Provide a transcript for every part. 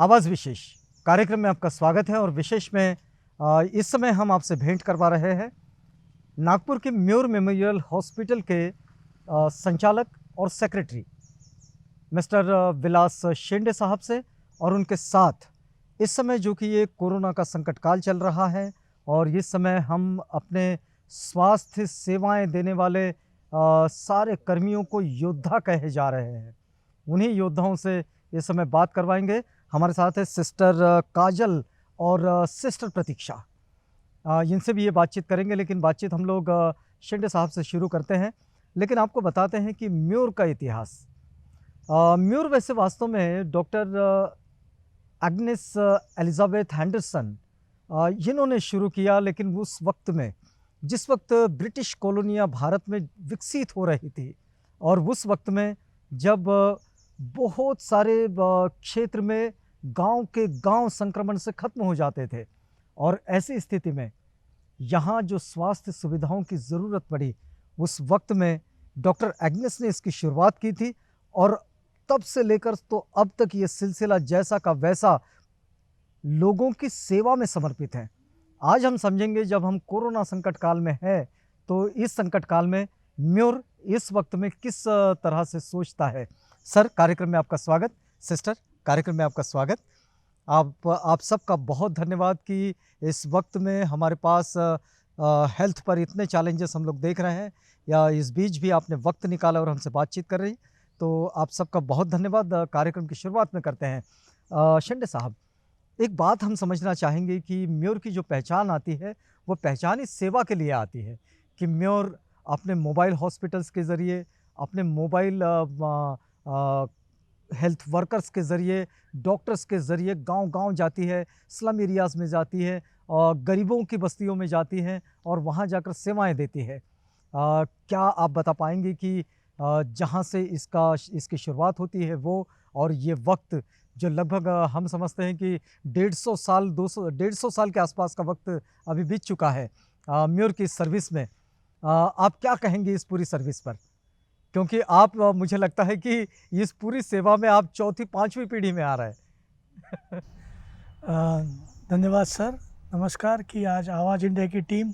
आवाज़ विशेष कार्यक्रम में आपका स्वागत है। और विशेष में इस समय हम आपसे भेंट करवा रहे हैं नागपुर के म्योर मेमोरियल हॉस्पिटल के संचालक और सेक्रेटरी मिस्टर विलास शेंडे साहब से, और उनके साथ इस समय जो कि ये कोरोना का संकट काल चल रहा है और इस समय हम अपने स्वास्थ्य सेवाएं देने वाले सारे कर्मियों को योद्धा कहे जा रहे हैं, उन्हीं योद्धाओं से इस समय बात करवाएंगे। हमारे साथ है सिस्टर काजल और सिस्टर प्रतीक्षा, इनसे भी ये बातचीत करेंगे। लेकिन बातचीत हम लोग शेंडे साहब से शुरू करते हैं। लेकिन आपको बताते हैं कि म्योर का इतिहास। म्योर वैसे वास्तव में डॉक्टर एग्नेस एलिजाबेथ हैंडरसन इन्होंने शुरू किया, लेकिन उस वक्त में जिस वक्त ब्रिटिश कॉलोनियाँ भारत में विकसित हो रही थी और उस वक्त में जब बहुत सारे क्षेत्र में गांव के गांव संक्रमण से खत्म हो जाते थे, और ऐसी स्थिति में यहाँ जो स्वास्थ्य सुविधाओं की ज़रूरत पड़ी, उस वक्त में डॉक्टर एग्नेस ने इसकी शुरुआत की थी। और तब से लेकर तो अब तक ये सिलसिला जैसा का वैसा लोगों की सेवा में समर्पित है। आज हम समझेंगे, जब हम कोरोना संकट काल में है तो इस संकट काल में म्योर इस वक्त में किस तरह से सोचता है। सर, कार्यक्रम में आपका स्वागत। सिस्टर, कार्यक्रम में आपका स्वागत। आप सबका बहुत धन्यवाद कि इस वक्त में हमारे पास हेल्थ पर इतने चैलेंजेस हम लोग देख रहे हैं, या इस बीच भी आपने वक्त निकाला और हमसे बातचीत कर रही, तो आप सबका बहुत धन्यवाद। कार्यक्रम की शुरुआत में करते हैं। शेंडे साहब, एक बात हम समझना चाहेंगे कि म्योर की जो पहचान आती है वो पहचान इस सेवा के लिए आती है कि म्योर अपने मोबाइल हॉस्पिटल्स के ज़रिए, अपने मोबाइल हेल्थ वर्कर्स के ज़रिए, डॉक्टर्स के ज़रिए गांव-गांव जाती है, स्लम एरियाज़ में जाती है और गरीबों की बस्तियों में जाती है और वहां जाकर सेवाएं देती है। क्या आप बता पाएंगे कि जहां से इसकी शुरुआत होती है वो, और ये वक्त जो लगभग हम समझते हैं कि 150 साल 150 साल के आसपास का वक्त अभी बीत चुका है म्योर की सर्विस में, आप क्या कहेंगे इस पूरी सर्विस पर? क्योंकि आप मुझे लगता है कि इस पूरी सेवा में आप चौथी पांचवी पीढ़ी में आ रहे हैं। धन्यवाद सर, नमस्कार कि आज आवाज़ इंडिया की टीम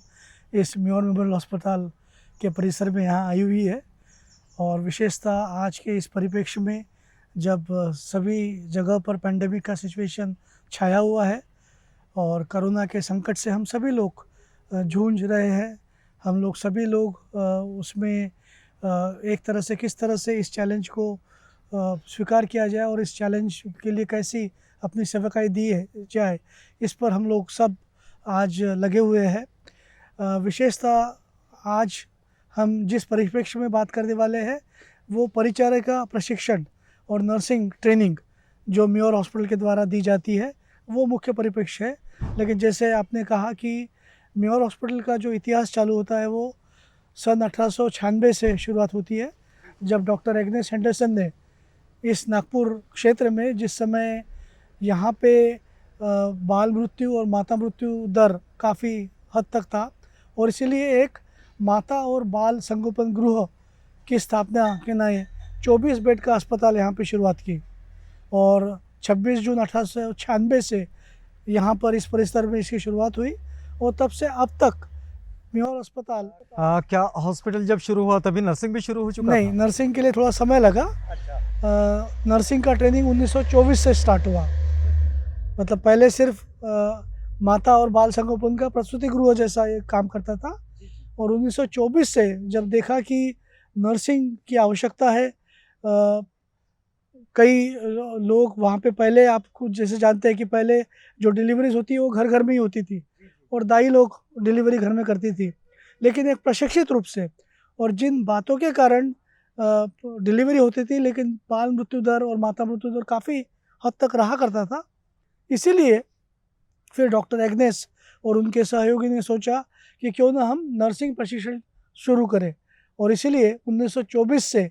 इस म्योर मेमोरियल अस्पताल के परिसर में यहाँ आई हुई है। और विशेषतः आज के इस परिप्रेक्ष्य में जब सभी जगह पर पेंडेमिक का सिचुएशन छाया हुआ है और कोरोना के संकट से हम सभी लोग जूझ रहे हैं, हम लोग सभी लोग उसमें एक तरह से किस तरह से इस चैलेंज को स्वीकार किया जाए और इस चैलेंज के लिए कैसी अपनी सेवकाई दी जाए, इस पर हम लोग सब आज लगे हुए हैं। विशेषतः आज हम जिस परिप्रेक्ष्य में बात करने वाले हैं वो परिचारिका प्रशिक्षण और नर्सिंग ट्रेनिंग जो म्योर हॉस्पिटल के द्वारा दी जाती है, वो मुख्य परिप्रेक्ष्य है। लेकिन जैसे आपने कहा कि म्योर हॉस्पिटल का जो इतिहास चालू होता है वो सन 1896 से शुरुआत होती है, जब डॉक्टर एग्नेस हैंडरसन ने इस नागपुर क्षेत्र में, जिस समय यहाँ पे बाल मृत्यु और माता मृत्यु दर काफ़ी हद तक था, और इसीलिए एक माता और बाल संगोपन गृह की स्थापना के नए 24 बेड का अस्पताल यहाँ पे शुरुआत की। और 26 जून 1896 से यहाँ पर इस परिसर में इसकी शुरुआत हुई, और तब से अब तक म्योर अस्पताल। क्या हॉस्पिटल जब शुरू हुआ तभी नर्सिंग भी शुरू हो चुका नहीं, था? नर्सिंग के लिए थोड़ा समय लगा। नर्सिंग का ट्रेनिंग 1924 से स्टार्ट हुआ। मतलब पहले सिर्फ माता और बाल संगोपन का प्रसूति गृह जैसा एक काम करता था, और 1924 से जब देखा कि नर्सिंग की आवश्यकता है, कई लोग वहाँ पे, पहले आपको जैसे जानते हैं कि पहले जो डिलीवरीज होती है वो घर घर में ही होती थी और दाई लोग डिलीवरी घर में करती थी, लेकिन एक प्रशिक्षित रूप से, और जिन बातों के कारण डिलीवरी होती थी लेकिन बाल मृत्यु दर और माता मृत्यु दर काफ़ी हद तक रहा करता था। इसीलिए फिर डॉक्टर एग्नेस और उनके सहयोगी ने सोचा कि क्यों ना हम नर्सिंग प्रशिक्षण शुरू करें, और इसीलिए 1924 से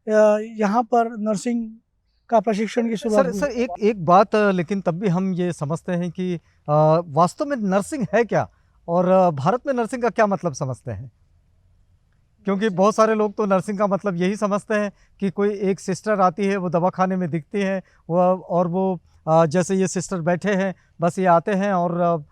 यहाँ पर नर्सिंग का प्रशिक्षण की शुरुआत हुई। सर, एक बात, लेकिन तब भी हम ये समझते हैं कि वास्तव में नर्सिंग है क्या, और भारत में नर्सिंग का क्या मतलब समझते हैं? क्योंकि बहुत सारे लोग तो नर्सिंग का मतलब यही समझते हैं कि कोई एक सिस्टर आती है, वो दवाखाने में दिखती है, वो और वो जैसे ये सिस्टर बैठे हैं, बस ये आते हैं और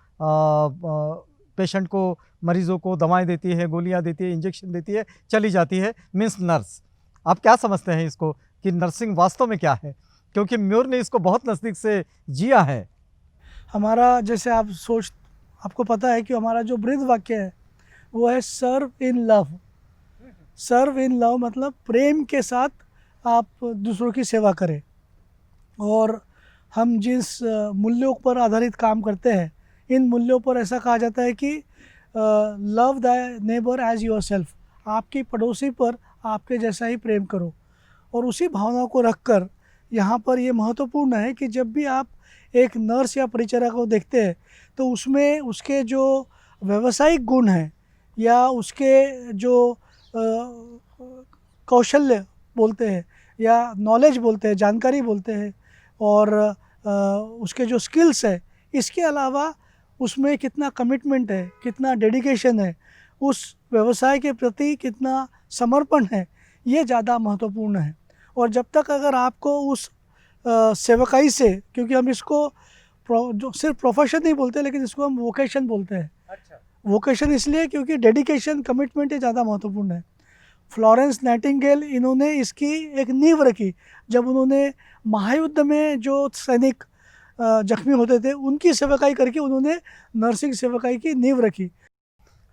पेशेंट को, मरीज़ों को दवाएं देती है, गोलियां देती है, इंजेक्शन देती है, चली जाती है, मीन्स नर्स। आप क्या समझते हैं इसको कि नर्सिंग वास्तव में क्या है? क्योंकि म्यूर ने इसको बहुत नज़दीक से जिया है। हमारा जैसे आपको पता है कि हमारा जो ब्रीद वाक्य है वो है सर्व in love. Serve in love मतलब प्रेम के साथ आप दूसरों की सेवा करें। और हम जिस मूल्यों पर आधारित काम करते हैं, इन मूल्यों पर ऐसा कहा जाता है कि love the neighbour as yourself, आपकी पड़ोसी पर आपके जैसा ही प्रेम करो। और उसी भावना को रखकर यहाँ पर ये महत्वपूर्ण है कि जब भी आप एक नर्स या परिचारिका को देखते हैं तो उसमें उसके जो व्यावसायिक गुण हैं या उसके जो कौशल्य बोलते हैं या नॉलेज बोलते हैं, जानकारी बोलते हैं, और उसके जो स्किल्स है, इसके अलावा उसमें कितना कमिटमेंट है, कितना डेडिकेशन है, उस व्यवसाय के प्रति कितना समर्पण है, ये ज़्यादा महत्वपूर्ण है। और जब तक अगर आपको उस सेवकाई से, क्योंकि हम इसको जो सिर्फ प्रोफेशन नहीं बोलते लेकिन इसको हम वोकेशन बोलते हैं। अच्छा। वोकेशन इसलिए क्योंकि डेडिकेशन, कमिटमेंट ये ज़्यादा महत्वपूर्ण है। फ्लोरेंस नाइटिंगेल इन्होंने इसकी एक नींव रखी जब उन्होंने महायुद्ध में जो सैनिक जख्मी होते थे उनकी सेवकाई करके उन्होंने नर्सिंग सेवकाई की नींव रखी।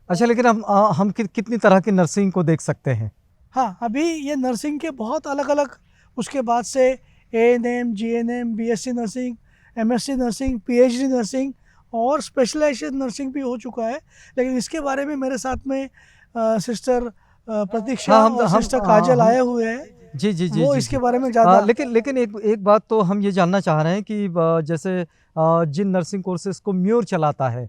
अच्छा, लेकिन हम कितनी तरह की नर्सिंग को देख सकते हैं? हाँ, अभी ये नर्सिंग के बहुत अलग अलग, उसके बाद से ANM, GNM, BSc nursing, MSc nursing, PhD nursing और स्पेशलाइजेशन नर्सिंग भी हो चुका है। लेकिन इसके बारे में मेरे साथ में सिस्टर प्रतीक्षा हाँ, और सिस्टर काजल आए हुए हैं, जी जी जी वो जी इसके जी। बारे में ज़्यादा। लेकिन एक बात तो हम ये जानना चाह रहे हैं कि जैसे जिन नर्सिंग कोर्सेज को म्यूर चलाता है,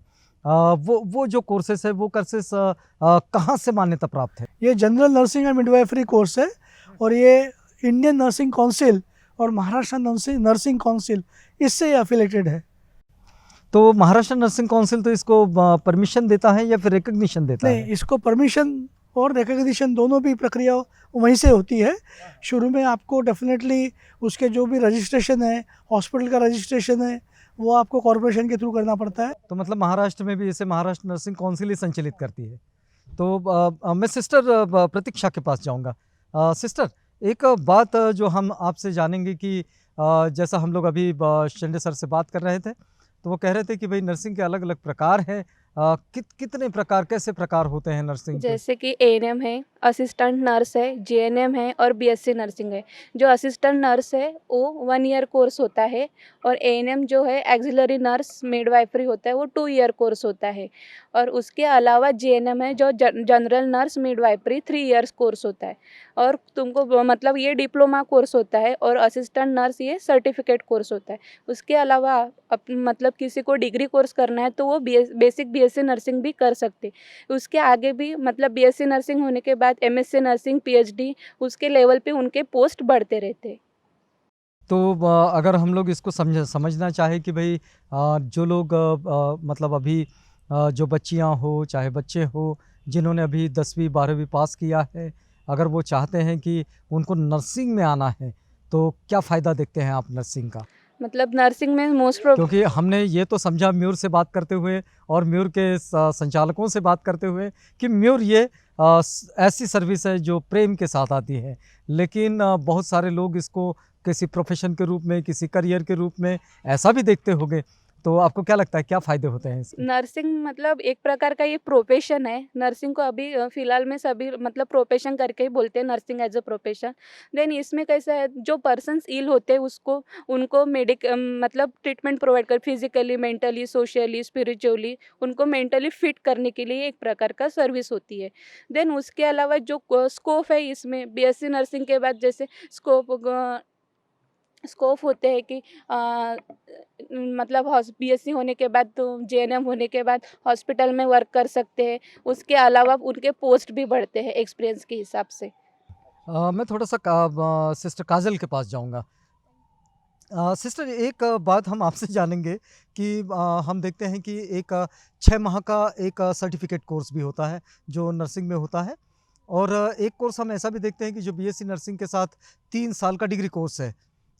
वो जो कोर्सेज है, वो कोर्सेज कहाँ से मान्यता प्राप्त है? ये general nursing and midwifery course है और ये इंडियन नर्सिंग काउंसिल और महाराष्ट्र नर्सिंग काउंसिल इससे एफिलेटेड है। तो महाराष्ट्र नर्सिंग काउंसिल तो इसको परमिशन देता है या फिर रिकग्निशन देता नहीं, है? इसको परमिशन और रिकग्निशन दोनों भी प्रक्रिया वहीं से होती है। शुरू में आपको डेफिनेटली उसके जो भी रजिस्ट्रेशन है, हॉस्पिटल का रजिस्ट्रेशन है, वो आपको कॉरपोरेशन के थ्रू करना पड़ता है। तो मतलब महाराष्ट्र में भी इसे महाराष्ट्र नर्सिंग काउंसिल ही संचालित करती है। तो मैं सिस्टर प्रतीक्षा के पास जाऊंगा। सिस्टर, एक बात जो हम आपसे जानेंगे कि जैसा हम लोग अभी शिंदे सर से बात कर रहे थे, तो वो कह रहे थे कि भाई नर्सिंग के अलग अलग प्रकार हैं। कितने प्रकार, कैसे प्रकार होते हैं नर्सिंग के? जैसे कि ANM है, असिस्टेंट नर्स है, GNM है और BSc नर्सिंग है। जो असिस्टेंट नर्स है वो 1 ईयर कोर्स होता है और ANM जो है एक्सिलरी नर्स मिडवाइफरी होता है, वो 2 ईयर कोर्स होता है। और उसके अलावा GNM है जो general nurse midwifery 3 years course होता है। और तुमको मतलब ये डिप्लोमा कोर्स होता है और असिस्टेंट नर्स ये सर्टिफिकेट कोर्स होता है। उसके अलावा मतलब किसी को डिग्री कोर्स करना है तो वो बेसिक BSc नर्सिंग भी कर सकते। उसके आगे भी मतलब BSc नर्सिंग होने के बाद MSc नर्सिंग, PhD उसके लेवल पे उनके पोस्ट बढ़ते रहते। तो अगर हम लोग इसको समझना चाहे कि भाई जो लोग मतलब अभी जो बच्चियां हो चाहे बच्चे हो, जिन्होंने अभी 10वीं 12वीं पास किया है, अगर वो चाहते हैं कि उनको नर्सिंग में आना है, तो क्या फ़ायदा देखते हैं आप नर्सिंग का? मतलब नर्सिंग में क्योंकि हमने ये तो समझा म्यूर से बात करते हुए और म्यूर के संचालकों से बात करते हुए कि म्यूर ये ऐसी सर्विस है जो प्रेम के साथ आती है, लेकिन बहुत सारे लोग इसको किसी प्रोफेशन के रूप में, किसी करियर के रूप में ऐसा भी देखते होंगे। तो आपको क्या लगता है, क्या फ़ायदे होते हैं इसके? नर्सिंग मतलब एक प्रकार का ये प्रोफेशन है। नर्सिंग को अभी फ़िलहाल में सभी मतलब प्रोफेशन करके ही बोलते हैं, nursing as a profession. Then इसमें कैसा है, जो पर्सन्स इल होते हैं उसको उनको मतलब ट्रीटमेंट प्रोवाइड कर, फिजिकली, मेंटली, सोशली, स्पिरिचुअली उनको मेंटली फिट करने के लिए एक प्रकार का सर्विस होती है। देन उसके अलावा जो स्कोप है इसमें BSc नर्सिंग के बाद जैसे स्कोप होते हैं कि मतलब BSc होने के बाद तो JNM होने के बाद हॉस्पिटल में वर्क कर सकते हैं। उसके अलावा उनके पोस्ट भी बढ़ते हैं एक्सपीरियंस के हिसाब से। मैं थोड़ा सा सिस्टर काजल के पास जाऊंगा। सिस्टर, एक बात हम आपसे जानेंगे कि हम देखते हैं कि एक 6 माह का एक सर्टिफिकेट कोर्स भी होता है जो नर्सिंग में होता है। और एक कोर्स हम ऐसा भी देखते हैं कि जो बीएससी नर्सिंग के साथ 3 साल का डिग्री कोर्स है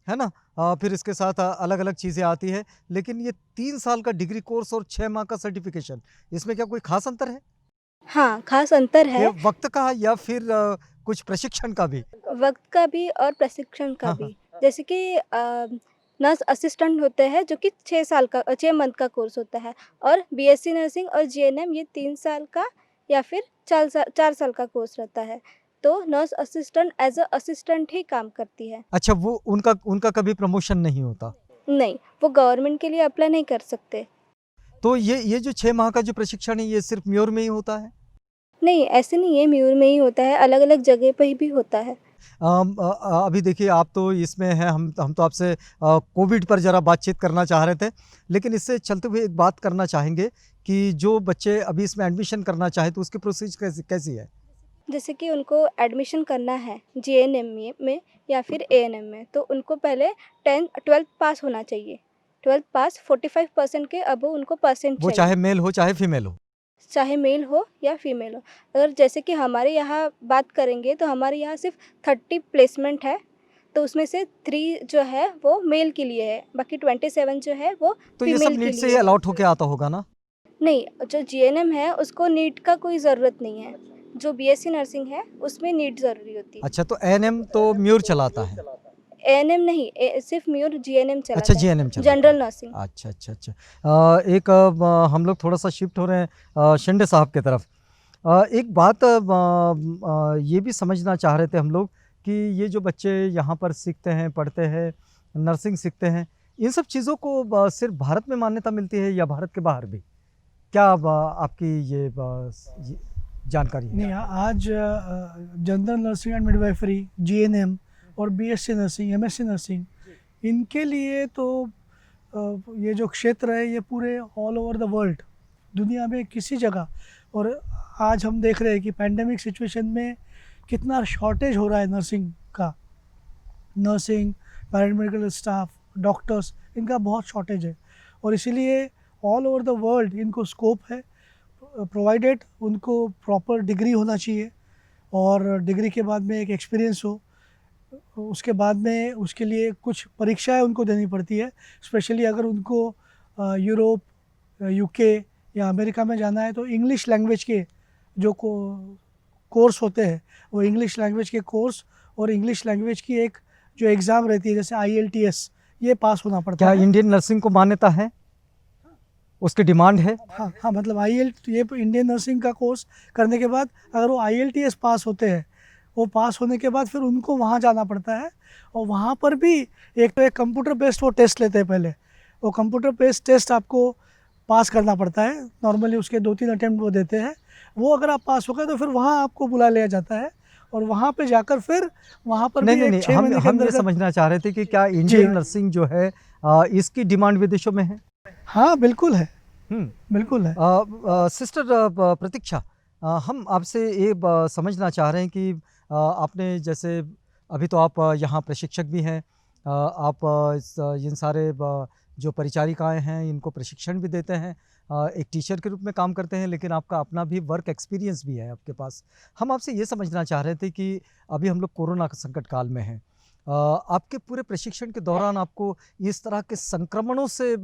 ना? फिर इसके साथ अलग-अलग चीज़ें आती है, लेकिन ये 3 साल का डिग्री कोर्स और 6 माह का सर्टिफिकेशन, इसमें क्या कोई ख़ास अंतर है? हाँ, ख़ास अंतर ये है, वक़्त का या फिर कुछ प्रशिक्षण का भी? वक़्त का भी और प्रशिक्षण का हाँ, भी। हाँ। जैसे कि नर्स असिस्टेंट होते हैं जो कि 6 मंथ का कोर्स होता है और बीएससी नर्सिंग और जीएनएम ये 3 साल का या फिर 4 साल का कोर्स रहता है। तो nurse assistant as a assistant ही काम करती है। अच्छा, वो उनका उनका कभी प्रमोशन नहीं होता? नहीं, वो गवर्नमेंट के लिए अप्लाई नहीं कर सकते। तो ये जो 6 माह का जो प्रशिक्षण है, ये सिर्फ़ म्योर में ही होता है? नहीं, ऐसे नहीं है, म्यूर में ही होता है, अलग-अलग जगह पे भी होता है। अभी देखिए आप तो इसमें हैं, हम तो आपसे कोविड पर ज़रा बातचीत करना चाह रहे थे, लेकिन इससे चलते हुए एक बात करना चाहेंगे कि जो बच्चे अभी इसमें एडमिशन करना चाहें तो उसकी प्रोसेस कैसी कैसी है? जैसे कि उनको एडमिशन करना है जीएनएम में या फिर एएनएम में, तो उनको पहले 12th पास होना चाहिए। 12th पास 45% के अबव उनको परसेंट वो चाहिए, चाहे मेल हो चाहे फीमेल हो? चाहे मेल हो या फीमेल हो। अगर जैसे कि हमारे यहाँ बात करेंगे तो हमारे यहाँ सिर्फ 30 प्लेसमेंट है, तो उसमें से 3 जो है वो मेल के लिए है, बाकी 27 जो है वो तो ये सब फीमेल के नीट से ही लिए है। अलॉट होके आता होगा ना? नहीं, जो जीएनएम है उसको नीट का कोई ज़रूरत नहीं है। जो बीएससी नर्सिंग है उसमें नीट ज़रूरी होती है। अच्छा, तो एएनएम तो म्योर चलाता है? एएनएम नहीं, सिर्फ म्यूर जीएनएम अच्छा, चलाता है, जीएनएम चलाता है। General nursing. अच्छा, अच्छा, अच्छा। हम लोग थोड़ा-सा शिफ्ट हो रहे हैं शिंदे साहब की तरफ। एक बात ये भी समझना चाह रहे थे हम लोग कि ये जो बच्चे यहाँ पर सीखते हैं, पढ़ते हैं, नर्सिंग सीखते हैं, इन सब चीज़ों को सिर्फ़ भारत में मान्यता मिलती है या भारत के बाहर भी? क्या आपकी ये जानकारी है? नहीं, आज general nursing and midwifery, GNM और बीएससी नर्सिंग, एमएससी नर्सिंग, इनके लिए तो ये जो क्षेत्र है ये पूरे ऑल ओवर द वर्ल्ड, दुनिया में किसी जगह। और आज हम देख रहे हैं कि पैंडेमिक सिचुएशन में कितना शॉर्टेज हो रहा है नर्सिंग का। नर्सिंग, पैरामेडिकल स्टाफ, डॉक्टर्स, इनका बहुत शॉर्टेज है और इसीलिए ऑल ओवर द वर्ल्ड इनको स्कोप है, प्रोवाइडेड उनको प्रॉपर डिग्री होना चाहिए और डिग्री के बाद में एक एक्सपीरियंस हो। उसके बाद में उसके लिए कुछ परीक्षाएं उनको देनी पड़ती है, स्पेशली अगर उनको यूरोप, यूके या अमेरिका में जाना है तो इंग्लिश लैंग्वेज के जो कोर्स होते हैं वो इंग्लिश लैंग्वेज के कोर्स और इंग्लिश लैंग्वेज की एक जो एग्ज़ाम रहती है जैसे IELTS, ये पास होना पड़ता क्या है। इंडियन नर्सिंग को मान्यता है? उसकी डिमांड है? हाँ हाँ, मतलब ये इंडियन नर्सिंग का कोर्स करने के बाद अगर वो IELTS पास होते हैं, वो पास होने के बाद फिर उनको वहाँ जाना पड़ता है और वहाँ पर भी एक कंप्यूटर बेस्ड वो टेस्ट लेते हैं पहले। वो कंप्यूटर बेस्ड टेस्ट आपको पास करना पड़ता है, नॉर्मली उसके 2-3 अटेम्प्ट वो देते हैं। वो अगर आप पास हो गए तो फिर वहाँ आपको बुला लिया जाता है और वहाँ पे जाकर फिर वहाँ पर नहीं, भी नहीं, एक नहीं, 6 महीने के हम ये अंदर समझना चाह रहे थे कि क्या इंडियन नर्सिंग जो है इसकी डिमांड विदेशों में है? हाँ, बिल्कुल है, हुँ। बिल्कुल है। सिस्टर प्रतीक्षा, हम आपसे ये समझना चाह रहे हैं कि आपने जैसे अभी तो आप यहाँ प्रशिक्षक भी हैं, आप इन सारे जो परिचारिकाएं हैं इनको प्रशिक्षण भी देते हैं, एक टीचर के रूप में काम करते हैं, लेकिन आपका अपना भी वर्क एक्सपीरियंस भी है आपके पास। हम आपसे ये समझना चाह रहे थे कि अभी हम लोग कोरोना के संकट काल में हैं, आपके पूरे प्रशिक्षण के दौरान आपको इस तरह के संक्रमणों से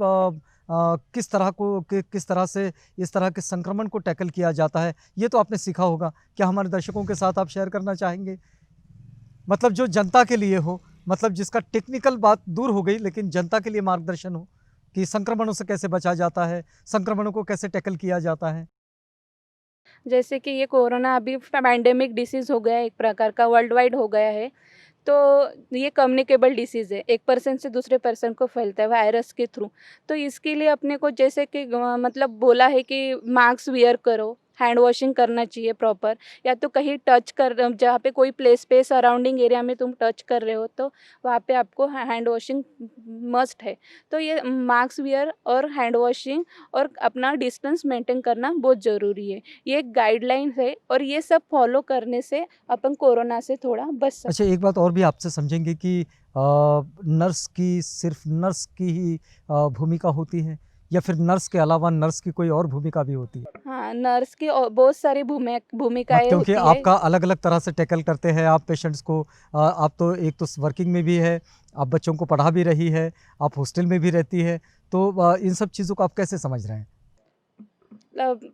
किस तरह से इस तरह के संक्रमण को टैकल किया जाता है, ये तो आपने सीखा होगा। क्या हमारे दर्शकों के साथ आप शेयर करना चाहेंगे? मतलब जो जनता के लिए हो, मतलब जिसका टेक्निकल बात दूर हो गई, लेकिन जनता के लिए मार्गदर्शन हो कि संक्रमणों से कैसे बचा जाता है, संक्रमणों को कैसे टैकल किया जाता है? जैसे कि ये कोरोना अभी पैंडेमिक डिसीज़ हो गया है, एक प्रकार का वर्ल्ड वाइड हो गया है। तो ये कम्युनिकेबल डिसीज़ है, एक पर्सन से दूसरे पर्सन को फैलता है वायरस के थ्रू। तो इसके लिए अपने को जैसे कि मतलब बोला है कि मास्क वियर करो, हैंड वॉशिंग करना चाहिए प्रॉपर, या तो कहीं टच कर जहाँ पे कोई प्लेस पे सराउंडिंग एरिया में तुम टच कर रहे हो तो वहाँ पे आपको हैंड वॉशिंग मस्ट है। तो ये मास्क वियर और हैंड वॉशिंग और अपना डिस्टेंस मेंटेन करना बहुत ज़रूरी है। ये एक गाइडलाइन है और ये सब फॉलो करने से अपन कोरोना से थोड़ा बच सकते हैं। अच्छा, एक बात और भी आपसे समझेंगे कि नर्स की सिर्फ नर्स की ही भूमिका होती है या फिर नर्स के अलावा नर्स की कोई और भूमिका भी होती है? हाँ, नर्स की बहुत सारी भूमिकाएं क्योंकि होती है। आपका अलग-अलग तरह से टैकल करते हैं आप पेशेंट्स को। आप तो एक तो वर्किंग में भी है, आप बच्चों को पढ़ा भी रही है, आप हॉस्टल में भी रहती है, तो इन सब चीज़ों को आप कैसे समझ रहे हैं?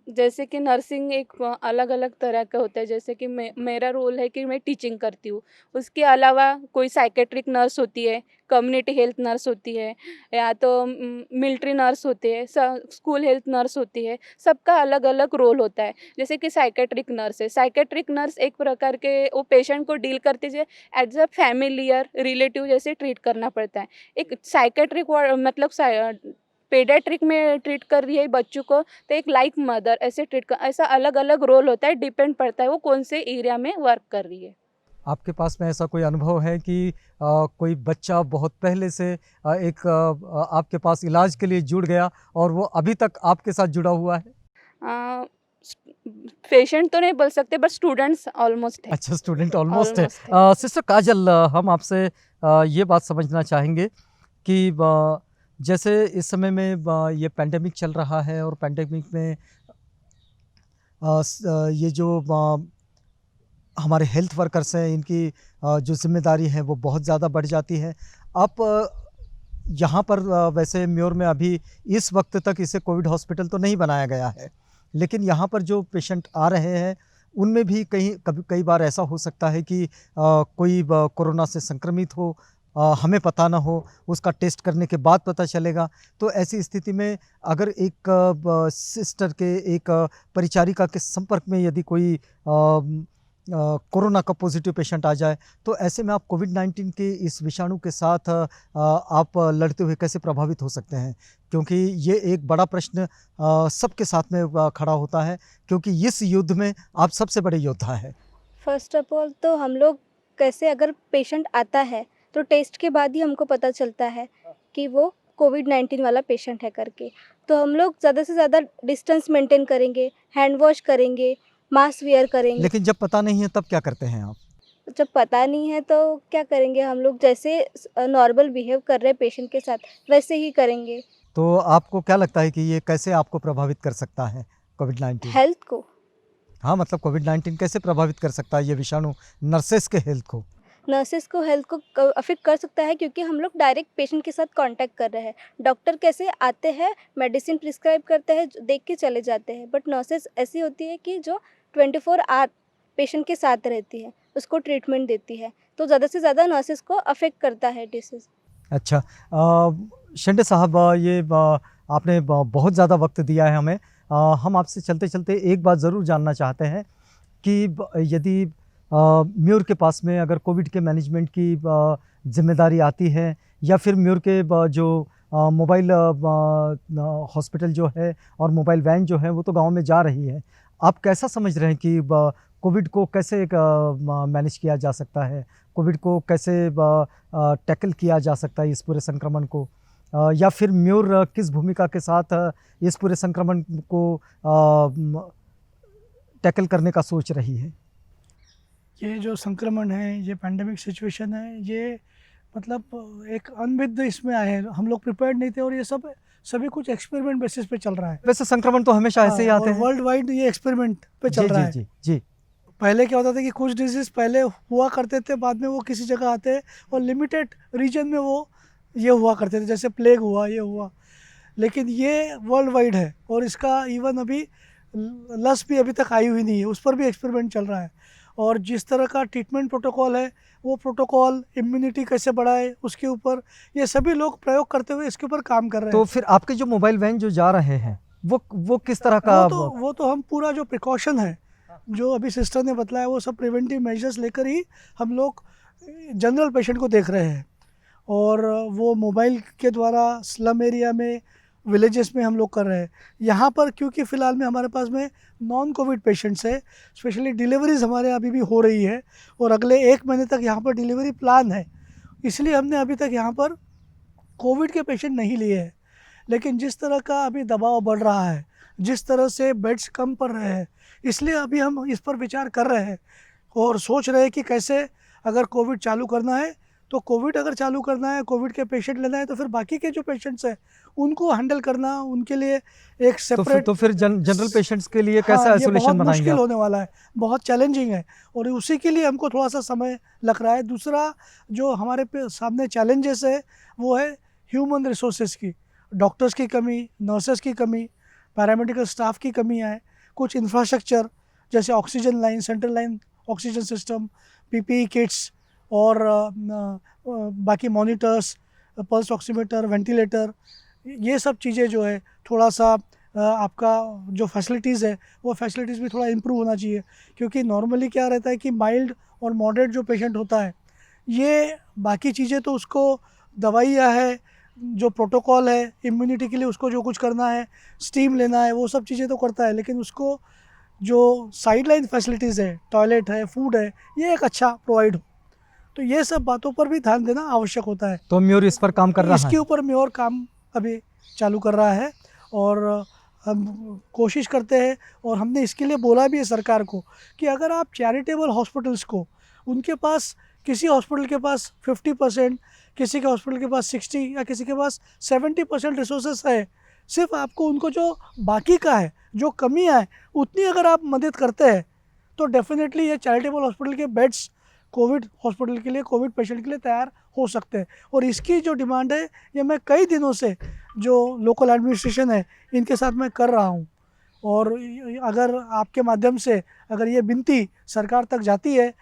जैसे कि नर्सिंग एक अलग अलग तरह का होता है। जैसे कि मेरा रोल है कि मैं टीचिंग करती हूँ। उसके अलावा कोई साइकेट्रिक नर्स होती है, कम्युनिटी हेल्थ नर्स होती है, या तो मिलिट्री नर्स होती है, स्कूल हेल्थ नर्स होती है। सबका अलग अलग रोल होता है। जैसे कि साइकेट्रिक नर्स है, साइकेट्रिक नर्स एक प्रकार के वो पेशेंट को डील करते हैं एज अ फैमिलियर रिलेटिव जैसे ट्रीट करना पड़ता है। एक साइकेट्रिक मतलब पेडियाट्रिक में ट्रीट कर रही है बच्चों को, तो एक लाइक मदर ऐसे ट्रीट कर, ऐसा अलग अलग रोल होता है। डिपेंड पड़ता है वो कौन से एरिया में वर्क कर रही है। आपके पास में ऐसा कोई अनुभव है कि कोई बच्चा बहुत पहले से आपके पास इलाज के लिए जुड़ गया और वो अभी तक आपके साथ जुड़ा हुआ है? पेशेंट तो नहीं बोल सकते, बट स्टूडेंट्स ऑलमोस्ट है। अच्छा, स्टूडेंट ऑलमोस्ट है। ऑलमोस्ट है। सिस्टर काजल, हम आपसे ये बात समझना चाहेंगे कि जैसे इस समय में ये पैंडेमिक चल रहा है और पैंडेमिक में ये जो हमारे हेल्थ वर्कर्स हैं इनकी जो ज़िम्मेदारी है वो बहुत ज़्यादा बढ़ जाती है। आप यहाँ पर वैसे म्योर में अभी इस वक्त तक इसे कोविड हॉस्पिटल तो नहीं बनाया गया है, लेकिन यहाँ पर जो पेशेंट आ रहे हैं उनमें भी कई बार ऐसा हो सकता है कि कोई कोरोना से संक्रमित हो, हमें पता ना हो, उसका टेस्ट करने के बाद पता चलेगा। तो ऐसी स्थिति में अगर एक सिस्टर के एक परिचारिका के संपर्क में यदि कोई कोरोना का पॉजिटिव पेशेंट आ जाए, तो ऐसे में आप कोविड-19 के इस विषाणु के साथ आप लड़ते हुए कैसे प्रभावित हो सकते हैं? क्योंकि ये एक बड़ा प्रश्न सबके साथ में खड़ा होता है, क्योंकि इस युद्ध में आप सबसे बड़े योद्धा हैं। फर्स्ट ऑफ ऑल तो हम लोग कैसे, अगर पेशेंट आता है तो टेस्ट के बाद ही हमको पता चलता है कि वो कोविड-19 वाला पेशेंट है करके। तो हम लोग ज़्यादा से ज़्यादा डिस्टेंस मेंटेन करेंगे, हैंड वॉश करेंगे, मास्क वियर करेंगे। लेकिन जब पता नहीं है तब क्या करते हैं आप? जब पता नहीं है तो क्या करेंगे, हम लोग जैसे नॉर्मल बिहेव कर रहे हैं पेशेंट के साथ वैसे ही करेंगे। तो आपको क्या लगता है कि ये कैसे आपको प्रभावित कर सकता है कोविड-19? हेल्थ को, हाँ, मतलब कोविड-19 कैसे प्रभावित कर सकता है ये विषाणु नर्सेस के हेल्थ को? नर्सेस को हेल्थ को अफेक्ट कर सकता है, क्योंकि हम लोग डायरेक्ट पेशेंट के साथ कांटेक्ट कर रहे हैं। डॉक्टर कैसे आते हैं, मेडिसिन प्रिस्क्राइब करते हैं, देख के चले जाते हैं, बट नर्सेस ऐसी होती है कि जो 24 आवर पेशेंट के साथ रहती है, उसको ट्रीटमेंट देती है। तो ज़्यादा से ज़्यादा नर्सेस को अफेक्ट करता है डिसीज़। अच्छा, शिंदे साहब, ये आपने बहुत ज़्यादा वक्त दिया है हमें। हम आपसे चलते-चलते एक बात ज़रूर जानना चाहते हैं कि यदि म्योर के पास में अगर कोविड के मैनेजमेंट की जिम्मेदारी आती है, या फिर म्योर के जो मोबाइल हॉस्पिटल जो है और मोबाइल वैन जो है वो तो गांव में जा रही है, आप कैसा समझ रहे हैं कि कोविड को कैसे मैनेज किया जा सकता है, कोविड को कैसे टैकल किया जा सकता है इस पूरे संक्रमण को, या फिर म्योर किस भूमिका के साथ इस पूरे संक्रमण को टैकल करने का सोच रही है? ये जो संक्रमण है, ये पैंडेमिक सिचुएशन है, ये मतलब एक अनविद इसमें आए हैं, हम लोग प्रिपेयर्ड नहीं थे, और ये सभी कुछ एक्सपेरिमेंट बेसिस पे चल रहा है। वैसे संक्रमण तो हमेशा ऐसे ही आते हैं। वर्ल्ड वाइड ये एक्सपेरिमेंट पे चल रहा है। जी जी। पहले क्या होता था कि कुछ डिजीज़ पहले हुआ करते थे, बाद में वो किसी जगह आते और लिमिटेड रीजन में वो ये हुआ करते थे, जैसे प्लेग हुआ, ये हुआ। लेकिन ये वर्ल्ड वाइड है, और इसका इवन अभी लस भी अभी तक आई हुई नहीं है, उस पर भी एक्सपेरिमेंट चल रहा है। और जिस तरह का ट्रीटमेंट प्रोटोकॉल है, वो प्रोटोकॉल इम्यूनिटी कैसे बढ़ाए, उसके ऊपर ये सभी लोग प्रयोग करते हुए इसके ऊपर काम कर रहे हैं। तो फिर आपके जो मोबाइल वैन जो जा रहे हैं वो किस तरह का? वो तो हम पूरा जो प्रिकॉशन है, जो अभी सिस्टर ने बताया, वो सब प्रिवेंटिव मेजर्स लेकर ही हम लोग जनरल पेशेंट को देख रहे हैं। और वो मोबाइल के द्वारा स्लम एरिया में, विलेजेस में हम लोग कर रहे हैं। यहाँ पर क्योंकि फ़िलहाल में हमारे पास में नॉन कोविड पेशेंट्स है, स्पेशली डिलीवरीज हमारे अभी भी हो रही है, और अगले 1 महीने तक यहाँ पर डिलीवरी प्लान है, इसलिए हमने अभी तक यहाँ पर कोविड के पेशेंट नहीं लिए हैं। लेकिन जिस तरह का अभी दबाव बढ़ रहा है, जिस तरह से बेड्स कम पड़ रहे हैं, इसलिए अभी हम इस पर विचार कर रहे हैं और सोच रहे हैं कि कैसे अगर कोविड चालू करना है तो कोविड अगर चालू करना है, कोविड के पेशेंट लेना है, तो फिर बाकी के जो पेशेंट्स हैं उनको हैंडल करना, उनके लिए एक सेपरेट तो फिर जनरल पेशेंट्स के लिए कैसा हाँ, ये आइसोलेशन बहुत बनाएंगे मुश्किल आप? होने वाला है, बहुत चैलेंजिंग है और उसी के लिए हमको थोड़ा सा समय लग रहा है। दूसरा जो हमारे पे सामने चैलेंजेस है वो है ह्यूमन रिसोर्सेज की, डॉक्टर्स की कमी, नर्सेस की कमी, पैरामेडिकल स्टाफ की कमी है, कुछ इंफ्रास्ट्रक्चर जैसे oxygen line, central line oxygen system, PPE kits और बाकी मॉनिटर्स, पल्स ऑक्सीमीटर, वेंटिलेटर, ये सब चीज़ें जो है थोड़ा सा आपका जो फैसिलिटीज़ है वो फैसिलिटीज़ भी थोड़ा इम्प्रूव होना चाहिए, क्योंकि नॉर्मली क्या रहता है कि माइल्ड और मॉडरेट जो पेशेंट होता है ये बाकी चीज़ें तो उसको दवाइयाँ है, जो प्रोटोकॉल है इम्यूनिटी के लिए उसको जो कुछ करना है, स्टीम लेना है, वो सब चीज़ें तो करता है, लेकिन उसको जो साइडलाइन फैसिलिटीज़ है, टॉयलेट है, फूड है, ये एक अच्छा प्रोवाइड हो। तो ये सब बातों पर भी ध्यान देना आवश्यक होता है। तो म्योर इस पर काम कर रहा इसके है। ऊपर म्योर काम अभी चालू कर रहा है और हम कोशिश करते हैं और हमने इसके लिए बोला भी है सरकार को कि अगर आप चैरिटेबल हॉस्पिटल्स को, उनके पास किसी हॉस्पिटल के पास 50%, किसी के हॉस्पिटल के पास 60 या किसी के पास 70% रिसोर्सेस है, सिर्फ आपको उनको जो बाकी का है, जो कमियां है, उतनी अगर आप मदद करते हैं तो डेफिनेटली ये चैरिटेबल हॉस्पिटल के बेड्स कोविड हॉस्पिटल के लिए, कोविड पेशेंट के लिए तैयार हो सकते हैं। और इसकी जो डिमांड है ये मैं कई दिनों से जो लोकल एडमिनिस्ट्रेशन है इनके साथ मैं कर रहा हूँ, और अगर आपके माध्यम से अगर ये विनती सरकार तक जाती है,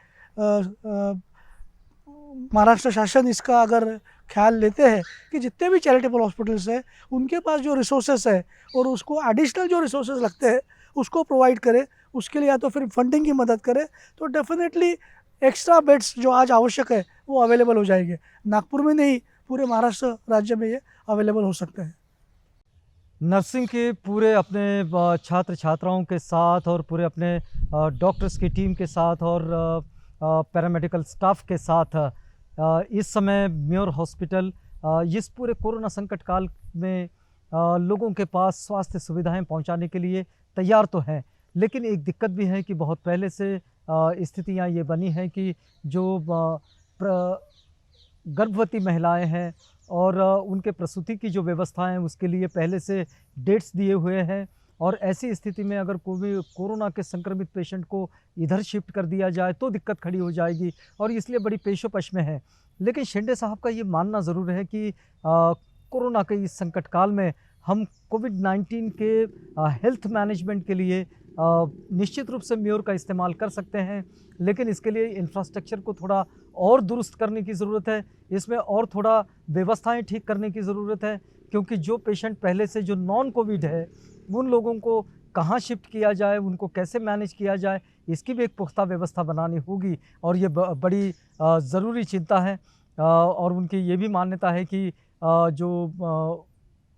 महाराष्ट्र शासन इसका अगर ख्याल लेते हैं कि जितने भी चैरिटेबल हॉस्पिटल्स हैं उनके पास जो रिसोर्सेस है और उसको एडिशनल जो रिसोर्सेस लगते हैं उसको प्रोवाइड करे, उसके लिए या तो फिर फंडिंग की मदद करे, तो डेफिनेटली एक्स्ट्रा बेड्स जो आज आवश्यक है वो अवेलेबल हो जाएंगे। नागपुर में नहीं, पूरे महाराष्ट्र राज्य में ये अवेलेबल हो सकते हैं। नर्सिंग के पूरे अपने छात्र छात्राओं के साथ और पूरे अपने डॉक्टर्स की टीम के साथ और पैरामेडिकल स्टाफ के साथ इस समय म्योर हॉस्पिटल इस पूरे कोरोना संकट काल में लोगों के पास स्वास्थ्य सुविधाएं पहुंचाने के लिए तैयार तो हैं, लेकिन एक दिक्कत भी है कि बहुत पहले से स्थितियां ये बनी हैं कि जो गर्भवती महिलाएं हैं और उनके प्रसूति की जो व्यवस्था है उसके लिए पहले से डेट्स दिए हुए हैं, और ऐसी स्थिति में अगर कोरोना के संक्रमित पेशेंट को इधर शिफ्ट कर दिया जाए तो दिक्कत खड़ी हो जाएगी, और इसलिए बड़ी पेशोपश में है। लेकिन शिंदे साहब का ये मानना ज़रूर है कि कोरोना के इस संकट काल में हम कोविड-19 के हेल्थ मैनेजमेंट के लिए निश्चित रूप से म्योर का इस्तेमाल कर सकते हैं, लेकिन इसके लिए इंफ्रास्ट्रक्चर को थोड़ा और दुरुस्त करने की ज़रूरत है, इसमें और थोड़ा व्यवस्थाएं ठीक करने की ज़रूरत है, क्योंकि जो पेशेंट पहले से जो नॉन कोविड है उन लोगों को कहाँ शिफ्ट किया जाए, उनको कैसे मैनेज किया जाए, इसकी भी एक पुख्ता व्यवस्था बनानी होगी, और ये बड़ी ज़रूरी चिंता है। और उनकी ये भी मान्यता है कि जो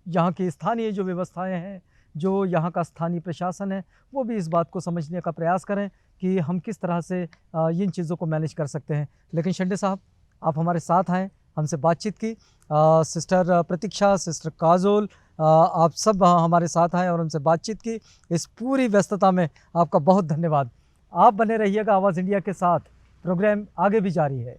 यहाँ की स्थानीय जो व्यवस्थाएं हैं, जो यहाँ का स्थानीय प्रशासन है, वो भी इस बात को समझने का प्रयास करें कि हम किस तरह से इन चीज़ों को मैनेज कर सकते हैं। लेकिन शिंदे साहब, आप हमारे साथ आए, हमसे बातचीत की, सिस्टर प्रतीक्षा, सिस्टर काजोल, आप सब हमारे साथ आए और उनसे बातचीत की। इस पूरी व्यस्तता में आपका बहुत धन्यवाद। आप बने रहिएगा आवाज़ इंडिया के साथ, प्रोग्राम आगे भी जारी है।